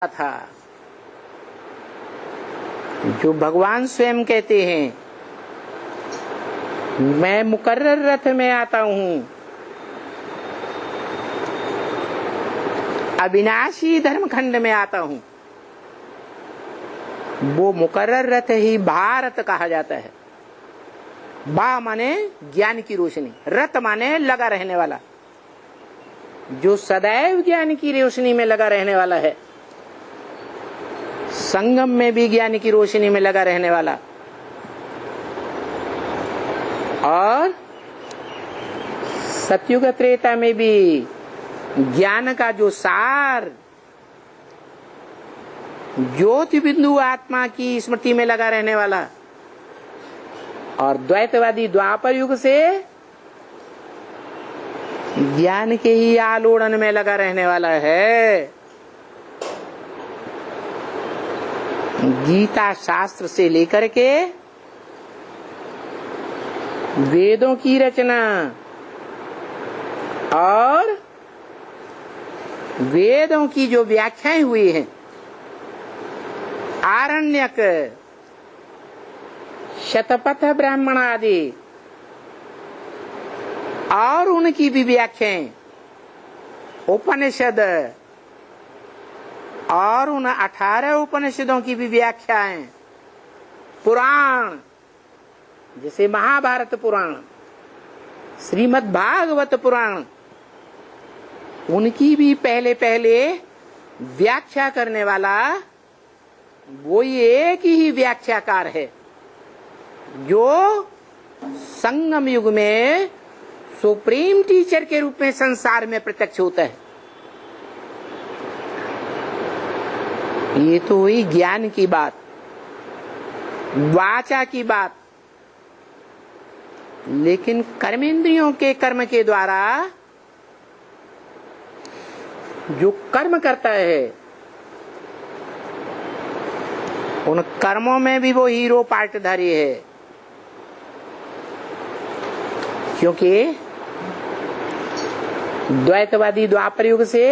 था, जो भगवान स्वयं कहते हैं, मैं मुकर्रर रथ में आता हूं, अविनाशी धर्मखंड में आता हूं। वो मुकर्रर रथ ही भारत कहा जाता है। बा माने ज्ञान की रोशनी, रथ माने लगा रहने वाला, जो सदैव ज्ञान की रोशनी में लगा रहने वाला है, संगम में भी ज्ञान की रोशनी में लगा रहने वाला, और सतयुग त्रेता में भी ज्ञान का जो सार ज्योति बिंदु आत्मा की स्मृति में लगा रहने वाला, और द्वैतवादी द्वापर युग से ज्ञान के ही आलोड़न में लगा रहने वाला है। गीता शास्त्र से लेकर के वेदों की रचना और वेदों की जो व्याख्याएं हुई हैं, आरण्यक, शतपथ ब्राह्मण आदि, और उनकी भी व्याख्याएं, उपनिषद और उन 18 उपनिषदों की भी व्याख्याएं, पुराण जैसे महाभारत पुराण, श्रीमद् भागवत पुराण, उनकी भी पहले व्याख्या करने वाला वो एक ही व्याख्याकार है, जो संगम युग में सुप्रीम टीचर के रूप में संसार में प्रत्यक्ष होता है। ये तो हुई ज्ञान की बात, वाचा की बात। लेकिन कर्मेंद्रियों के कर्म के द्वारा जो कर्म करता है, उन कर्मों में भी वो हीरो पार्टधारी है, क्योंकि द्वैतवादी द्वापर युग से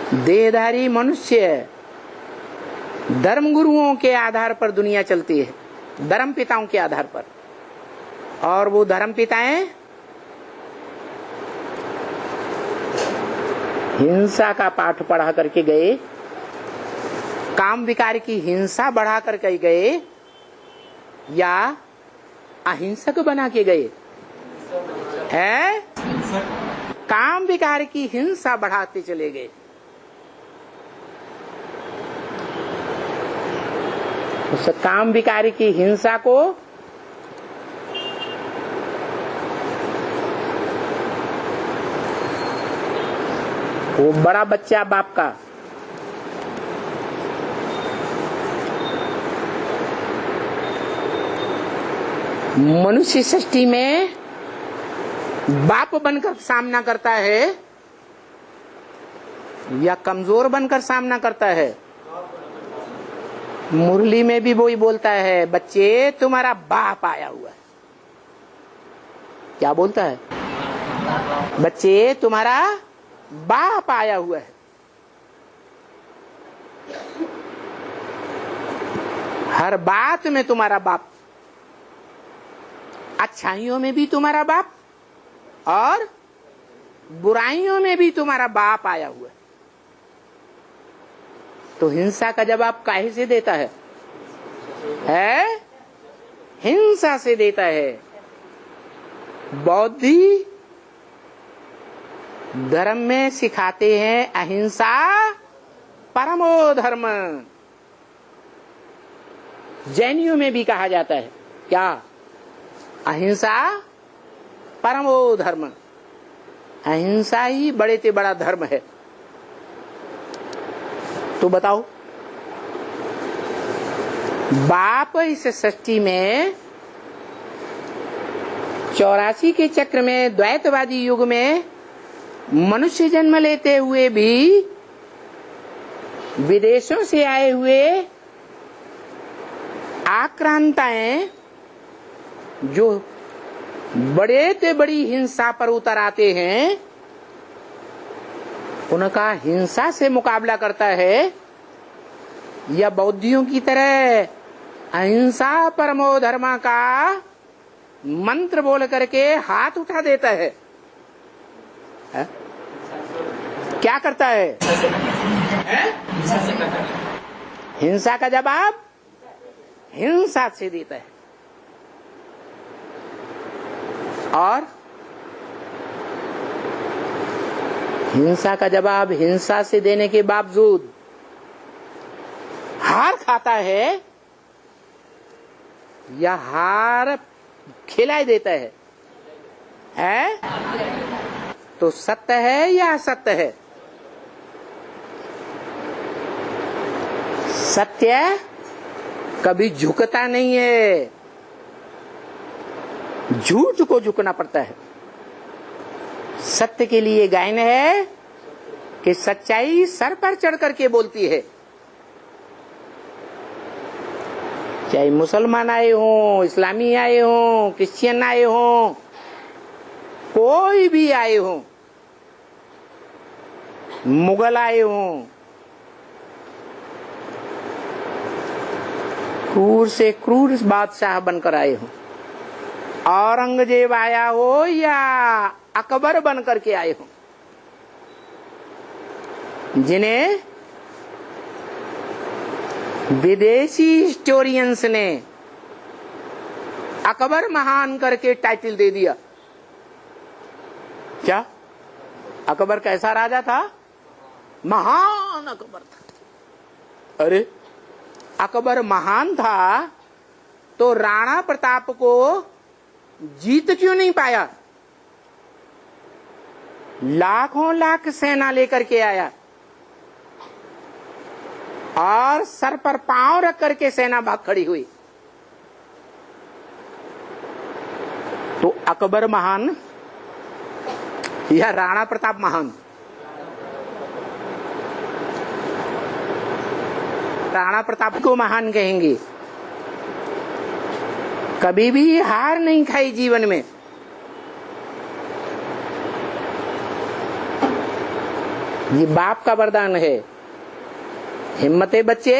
देहधारी मनुष्य धर्म गुरुओं के आधार पर दुनिया चलती है, धर्म पिताओं के आधार पर, और वो धर्म पिताएं हिंसा का पाठ पढ़ा करके गए, काम विकार की हिंसा बढ़ा करके गए, या अहिंसक बना के गए हैं? काम विकार की हिंसा बढ़ाते चले गए। उस काम विकारी की हिंसा को वो बड़ा बच्चा बाप का, मनुष्य सृष्टि में बाप बनकर सामना करता है या कमजोर बनकर सामना करता है? मुरली में भी वही बोलता है, बच्चे तुम्हारा बाप आया हुआ है। क्या बोलता है? बच्चे तुम्हारा बाप आया हुआ है। हर बात में तुम्हारा बाप, अच्छाइयों में भी तुम्हारा बाप और बुराइयों में भी तुम्हारा बाप आया हुआ है। तो हिंसा का जवाब काहे से देता है? हिंसा से देता है। बौद्धि धर्म में सिखाते हैं अहिंसा परमो धर्म। जैनियों में भी कहा जाता है क्या? अहिंसा परमो धर्म। अहिंसा ही बड़े से बड़ा धर्म है। तो बताओ, बाप इस सृष्टि में 84 के चक्र में द्वैतवादी युग में मनुष्य जन्म लेते हुए भी विदेशों से आए हुए आक्रांताएं जो बड़े से बड़ी हिंसा पर उतर आते हैं, उनका हिंसा से मुकाबला करता है या बौद्धियों की तरह अहिंसा परमो धर्म का मंत्र बोल करके हाथ उठा देता है? क्या करता है? हिंसा का जवाब हिंसा से देता है। और हिंसा का जवाब हिंसा से देने के बावजूद हार खाता है या हार खिलाई देता है? तो सत्य है या असत्य है? सत्य कभी झुकता नहीं है, झूठ को झुकना पड़ता है। सत्य के लिए गायन है कि सच्चाई सर पर चढ़ करके बोलती है। चाहे मुसलमान आए हों, इस्लामी आए हों, क्रिश्चियन आए हों, कोई भी आए हों, मुगल आए हों, क्रूर से क्रूर बादशाह बनकर आए हों, औरंगजेब आया हो या अकबर बन करके आए हों, जिन्हें विदेशी हिस्टोरियंस ने अकबर महान करके टाइटल दे दिया। क्या अकबर कैसा राजा था? महान अकबर था। अरे अकबर महान था तो राणा प्रताप को जीत क्यों नहीं पाया? लाखों लाख सेना लेकर के आया और सर पर पांव रख करके सेना भाग खड़ी हुई। तो अकबर महान या राणा प्रताप महान? राणा प्रताप को महान कहेंगे। कभी भी हार नहीं खाई जीवन में। ये बाप का वरदान है। हिम्मते बच्चे,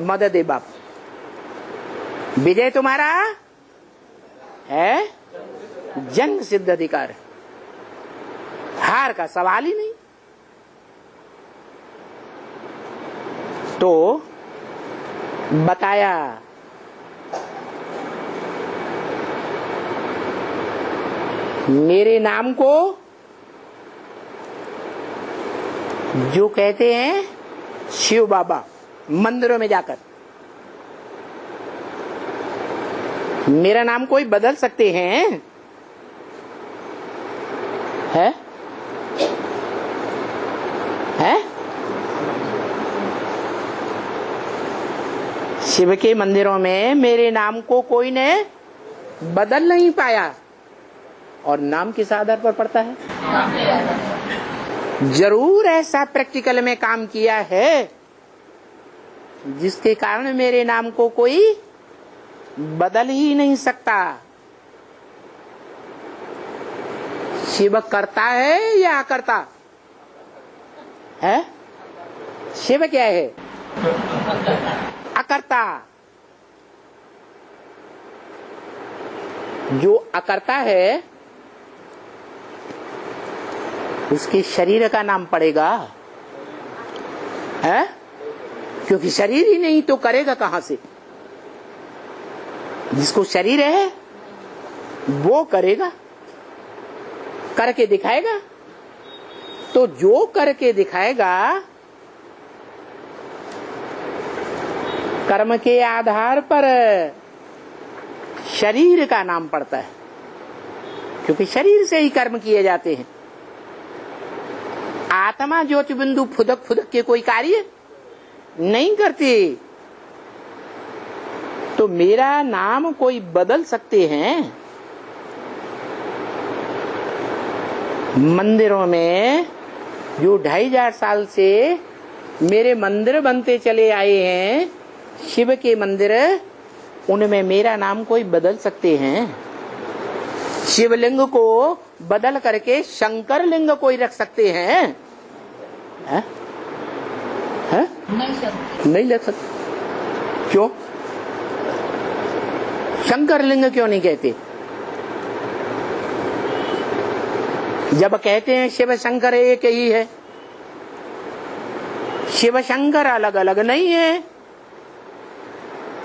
मदद है बाप। विजय तुम्हारा है, जन्म सिद्ध अधिकार। हार का सवाल ही नहीं। तो बताया मेरे नाम को जो कहते हैं शिव बाबा मंदिरों में जाकर, मेरा नाम कोई बदल सकते हैं? है? है? शिव के मंदिरों में मेरे नाम को कोई ने बदल नहीं पाया। और नाम किस आधार पर पड़ता है? जरूर ऐसा प्रैक्टिकल में काम किया है जिसके कारण मेरे नाम को कोई बदल ही नहीं सकता। शिव करता है या अकर्ता है? शिव क्या है? अकर्ता। जो अकर्ता है उसके शरीर का नाम पड़ेगा, है? क्योंकि शरीर ही नहीं तो करेगा कहां से? जिसको शरीर है वो करेगा, करके दिखाएगा। तो जो करके दिखाएगा कर्म के आधार पर शरीर का नाम पड़ता है, क्योंकि शरीर से ही कर्म किए जाते हैं। आत्मा ज्योति बिंदु फुदक फुदक के कोई कार्य नहीं करती। तो मेरा नाम कोई बदल सकते हैं? मंदिरों में जो 2500 साल से मेरे मंदिर बनते चले आए हैं, शिव के मंदिर, उनमें मेरा नाम कोई बदल सकते हैं? शिवलिंग को बदल करके शंकर लिंग कोई रख सकते हैं? है? है? नहीं ले सकते। क्यों? शंकर लिंग क्यों नहीं कहते? जब कहते हैं शिव शंकर एक ही है, शिव शंकर अलग अलग नहीं है,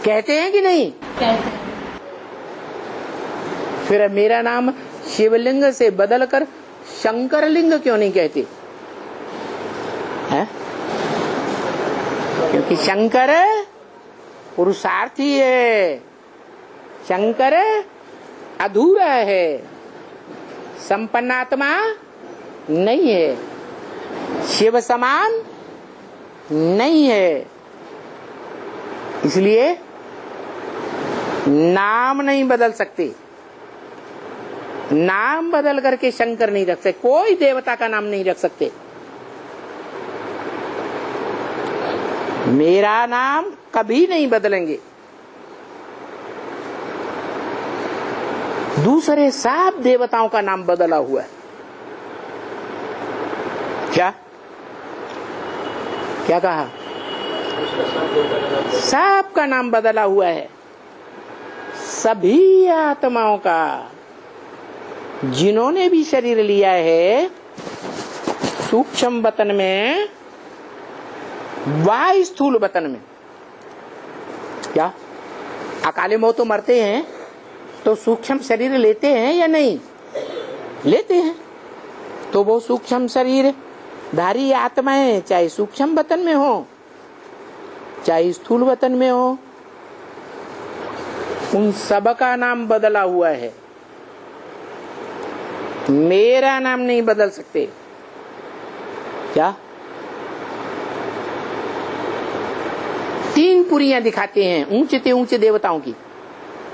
कहते हैं कि नहीं? कहते हैं। फिर मेरा नाम शिवलिंग से बदलकर शंकर लिंग क्यों नहीं कहते? है? क्योंकि शंकर पुरुषार्थी है, शंकर अधूरा है, संपन्नात्मा नहीं है, शिव समान नहीं है। इसलिए नाम नहीं बदल सकते, नाम बदल करके शंकर नहीं रख सकते, कोई देवता का नाम नहीं रख सकते। मेरा नाम कभी नहीं बदलेंगे। दूसरे सब देवताओं का नाम बदला हुआ है। क्या क्या कहा? सब का नाम बदला हुआ है, सभी आत्माओं का। जिन्होंने भी शरीर लिया है सूक्ष्म वतन में व स्थूल वतन में, क्या अकाले मौत तो मरते हैं तो सूक्ष्म शरीर लेते हैं या नहीं लेते हैं? तो वो सूक्ष्म शरीर धारी आत्माएं चाहे सूक्ष्म वतन में हो चाहे स्थूल वतन में हो, उन सब का नाम बदला हुआ है। मेरा नाम नहीं बदल सकते। क्या? 3 पुरियां दिखाते हैं ऊंचे से ऊंचे देवताओं की,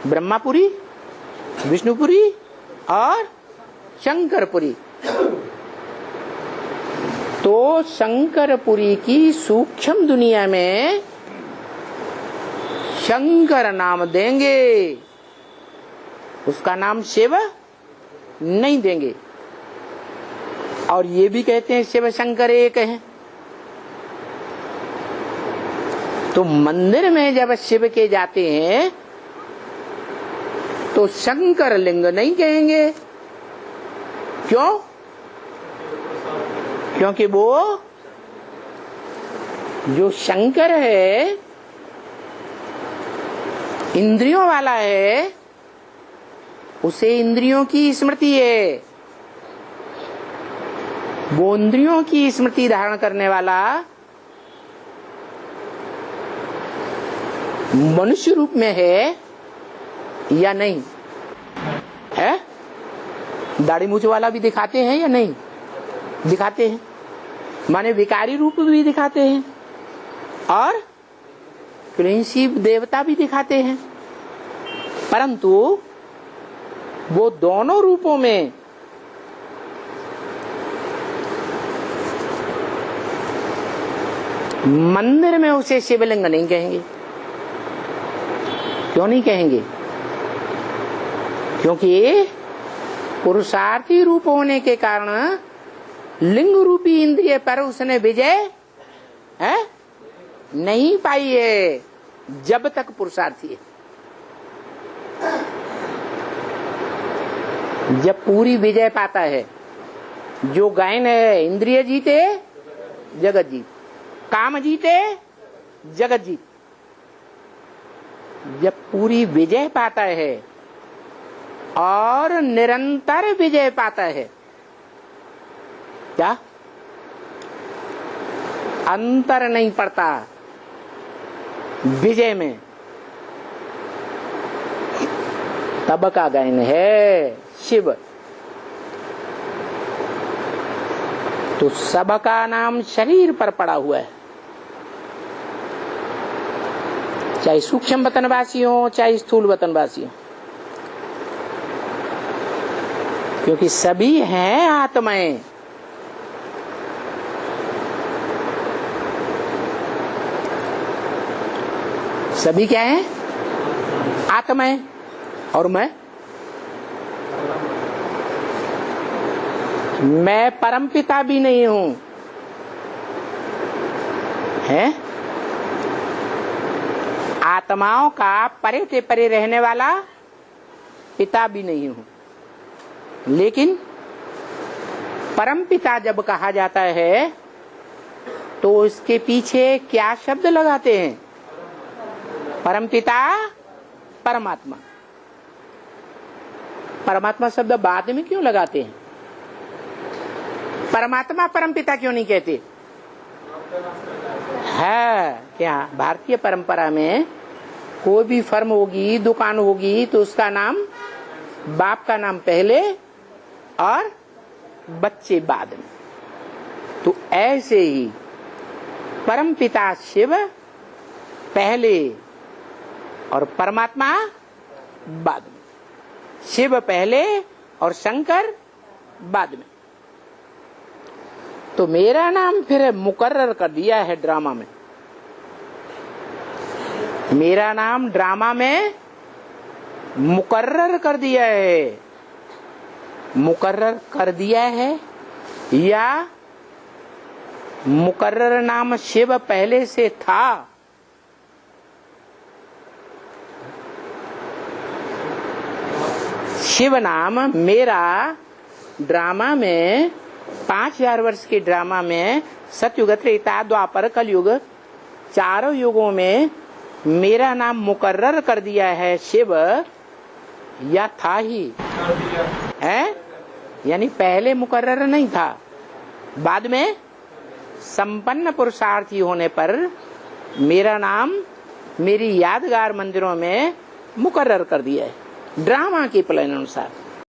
ब्रह्मापुरी, विष्णुपुरी और शंकरपुरी। तो शंकरपुरी की सूक्ष्म दुनिया में शंकर नाम देंगे, उसका नाम शिव नहीं देंगे। और ये भी कहते हैं शिव शंकर एक है। तो मंदिर में जब शिव के जाते हैं तो शंकर लिंग नहीं कहेंगे। क्यों? क्योंकि वो जो शंकर है इंद्रियों वाला है, उसे इंद्रियों की स्मृति है। वो इंद्रियों की स्मृति धारण करने वाला मनुष्य रूप में है या नहीं है? दाढ़ी मूछ वाला भी दिखाते हैं या नहीं दिखाते हैं? माने विकारी रूप भी दिखाते हैं और क्लीनशिप देवता भी दिखाते हैं। परंतु वो दोनों रूपों में मंदिर में उसे शिवलिंग नहीं कहेंगे। क्यों नहीं कहेंगे? क्योंकि पुरुषार्थी रूप होने के कारण लिंग रूपी इंद्रिय पर उसने विजय है नहीं पाई है जब तक पुरुषार्थी है। जब पूरी विजय पाता है, जो गायन है इंद्रिय जीते जगत जीत, काम जीते जगत जीत, जब पूरी विजय पाता है और निरंतर विजय पाता है, क्या अंतर नहीं पड़ता विजय में, तब का गायन है शिव। तो सब का नाम शरीर पर पड़ा हुआ है, चाहे सूक्ष्म वतनवासी हो चाहे स्थूल वतनवासी हो, क्योंकि सभी हैं आत्माएं। सभी क्या है? आत्माएं। और मैं परमपिता भी नहीं हूं, है। आत्माओं का परे से परे रहने वाला पिता भी नहीं हूं, लेकिन परम पिता जब कहा जाता है तो उसके पीछे क्या शब्द लगाते हैं? परम पिता परमात्मा। परमात्मा शब्द बाद में क्यों लगाते हैं? परमात्मा परम पिता क्यों नहीं कहते? है क्या भारतीय परंपरा में कोई भी फर्म होगी, दुकान होगी, तो उसका नाम, बाप का नाम पहले और बच्चे बाद में। तो ऐसे ही परम पिता शिव पहले और परमात्मा बाद में। शिव पहले और शंकर बाद में। तो मेरा नाम फिर मुकर्रर कर दिया है ड्रामा में। मेरा नाम ड्रामा में मुकर्रर कर दिया है। मुकर्रर कर दिया है या मुकर्रर नाम शिव पहले से था? शिव नाम मेरा ड्रामा में 5000 वर्ष के ड्रामा में सतयुग, त्रेता, द्वापर, कलयुग, चारों युगों में मेरा नाम मुकर्रर कर दिया है शिव, या था ही है? यानी पहले मुकर्रर नहीं था, बाद में संपन्न पुरुषार्थी होने पर मेरा नाम मेरी यादगार मंदिरों में मुकर्रर कर दिया है ड्रामा के प्लान अनुसार।